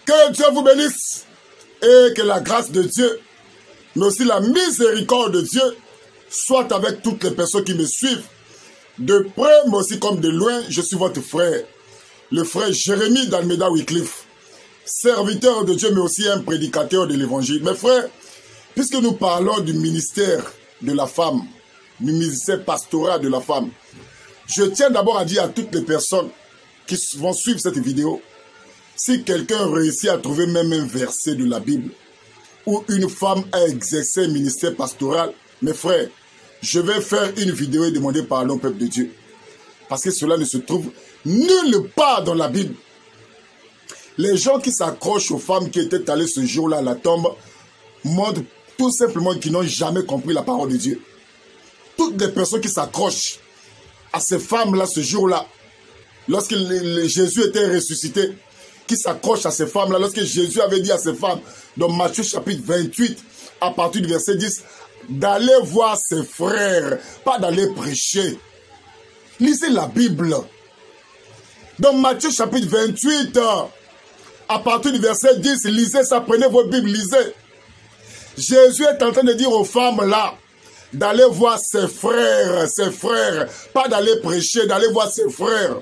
Que Dieu vous bénisse et que la grâce de Dieu, mais aussi la miséricorde de Dieu, soit avec toutes les personnes qui me suivent. De près, mais aussi comme de loin, je suis votre frère, le frère Jérémie d'Almeida Wycliffe, serviteur de Dieu, mais aussi un prédicateur de l'évangile. Mes frères, puisque nous parlons du ministère de la femme, du ministère pastoral de la femme, je tiens d'abord à dire à toutes les personnes qui vont suivre cette vidéo, si quelqu'un réussit à trouver même un verset de la Bible où une femme a exercé un ministère pastoral, mes frères, je vais faire une vidéo et demander pardon au peuple de Dieu. Parce que cela ne se trouve nulle part dans la Bible. Les gens qui s'accrochent aux femmes qui étaient allées ce jour-là à la tombe montrent tout simplement qu'ils n'ont jamais compris la parole de Dieu. Toutes les personnes qui s'accrochent à ces femmes-là ce jour-là, lorsque Jésus était ressuscité, qui s'accrochent à ces femmes-là, lorsque Jésus avait dit à ces femmes, dans Matthieu chapitre 28, à partir du verset 10, d'aller voir ses frères, pas d'aller prêcher. Lisez la Bible. Dans Matthieu chapitre 28, à partir du verset 10, lisez ça, prenez votre Bible, lisez. Jésus est en train de dire aux femmes là, d'aller voir ses frères, pas d'aller prêcher, d'aller voir ses frères.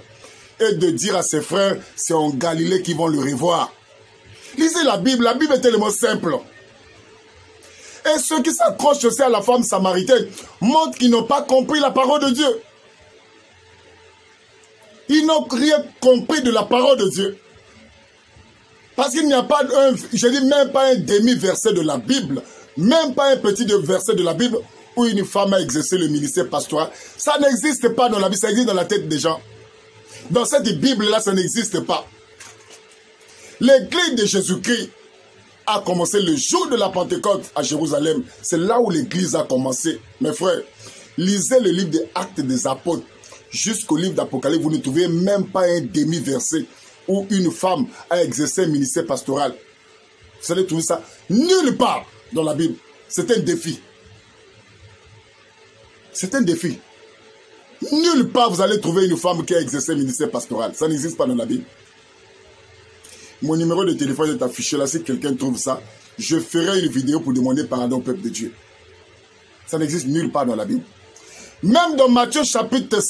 Et de dire à ses frères, c'est en Galilée qu'ils vont le revoir. Lisez la Bible est tellement simple. Et ceux qui s'accrochent aussi à la femme samaritaine montrent qu'ils n'ont pas compris la parole de Dieu. Ils n'ont rien compris de la parole de Dieu. Parce qu'il n'y a pas je dis même pas un demi-verset de la Bible, même pas un petit verset de la Bible où une femme a exercé le ministère pastoral. Ça n'existe pas dans la Bible, ça existe dans la tête des gens. Dans cette Bible-là, ça n'existe pas. L'église de Jésus-Christ a commencé le jour de la Pentecôte à Jérusalem. C'est là où l'église a commencé. Mes frères, lisez le livre des Actes des Apôtres jusqu'au livre d'Apocalypse. Vous ne trouvez même pas un demi-verset où une femme a exercé un ministère pastoral. Vous allez trouver ça nulle part dans la Bible. C'est un défi. C'est un défi. Nulle part vous allez trouver une femme qui a exercé un ministère pastoral. Ça n'existe pas dans la Bible. Mon numéro de téléphone est affiché là. Si quelqu'un trouve ça, je ferai une vidéo pour demander pardon au peuple de Dieu. Ça n'existe nulle part dans la Bible. Même dans Matthieu chapitre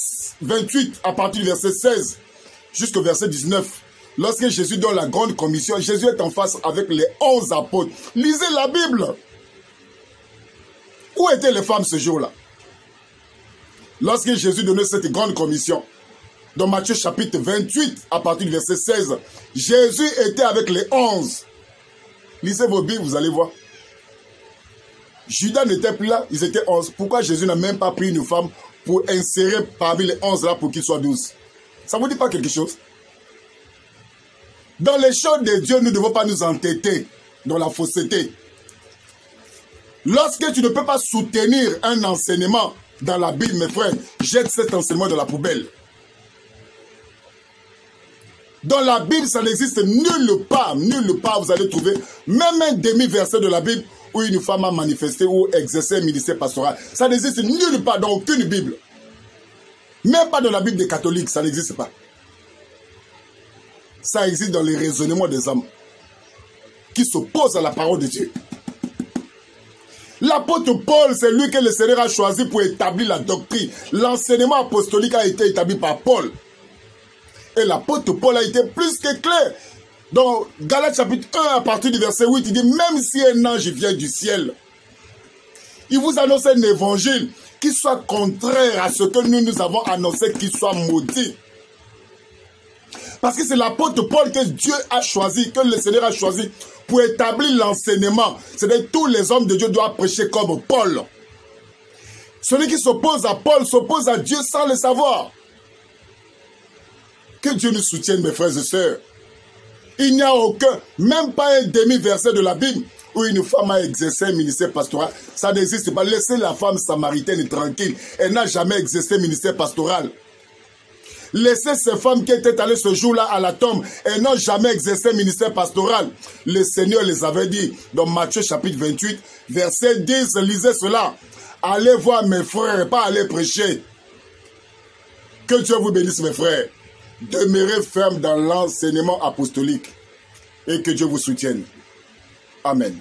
28, à partir du verset 16 jusqu'au verset 19, lorsque Jésus donne la grande commission, Jésus est en face avec les 11 apôtres. Lisez la Bible. Où étaient les femmes ce jour-là? Lorsque Jésus donnait cette grande commission, dans Matthieu chapitre 28, à partir du verset 16, Jésus était avec les 11. Lisez vos Bibles, vous allez voir. Judas n'était plus là, ils étaient 11. Pourquoi Jésus n'a même pas pris une femme pour insérer parmi les 11 là pour qu'ils soient 12? Ça ne vous dit pas quelque chose? Dans les choses de Dieu, nous ne devons pas nous entêter dans la fausseté. Lorsque tu ne peux pas soutenir un enseignement dans la Bible, mes frères, jette cet enseignement dans la poubelle. Dans la Bible, ça n'existe nulle part vous allez trouver même un demi-verset de la Bible où une femme a manifesté ou exercé un ministère pastoral. Ça n'existe nulle part dans aucune Bible. Même pas dans la Bible des catholiques, ça n'existe pas. Ça existe dans les raisonnements des hommes qui s'opposent à la parole de Dieu. L'apôtre Paul, c'est lui que le Seigneur a choisi pour établir la doctrine. L'enseignement apostolique a été établi par Paul. Et l'apôtre Paul a été plus que clair. Dans Galates chapitre 1, à partir du verset 8, il dit, même si un ange vient du ciel, il vous annonce un évangile qui soit contraire à ce que nous avons annoncé, qu'il soit maudit. Parce que c'est l'apôtre Paul que Dieu a choisi, que le Seigneur a choisi pour établir l'enseignement. C'est-à-dire tous les hommes de Dieu doivent prêcher comme Paul. Celui qui s'oppose à Paul s'oppose à Dieu sans le savoir. Que Dieu nous soutienne, mes frères et sœurs. Il n'y a aucun, même pas un demi-verset de la Bible où une femme a exercé un ministère pastoral. Ça n'existe pas. Laissez la femme samaritaine tranquille. Elle n'a jamais exercé un ministère pastoral. Laissez ces femmes qui étaient allées ce jour-là à la tombe. Elles n'ont jamais exercé un ministère pastoral. Le Seigneur les avait dit dans Matthieu chapitre 28, verset 10, lisez cela. Allez voir mes frères, pas aller prêcher. Que Dieu vous bénisse, mes frères. Demeurez ferme dans l'enseignement apostolique. et que Dieu vous soutienne. Amen.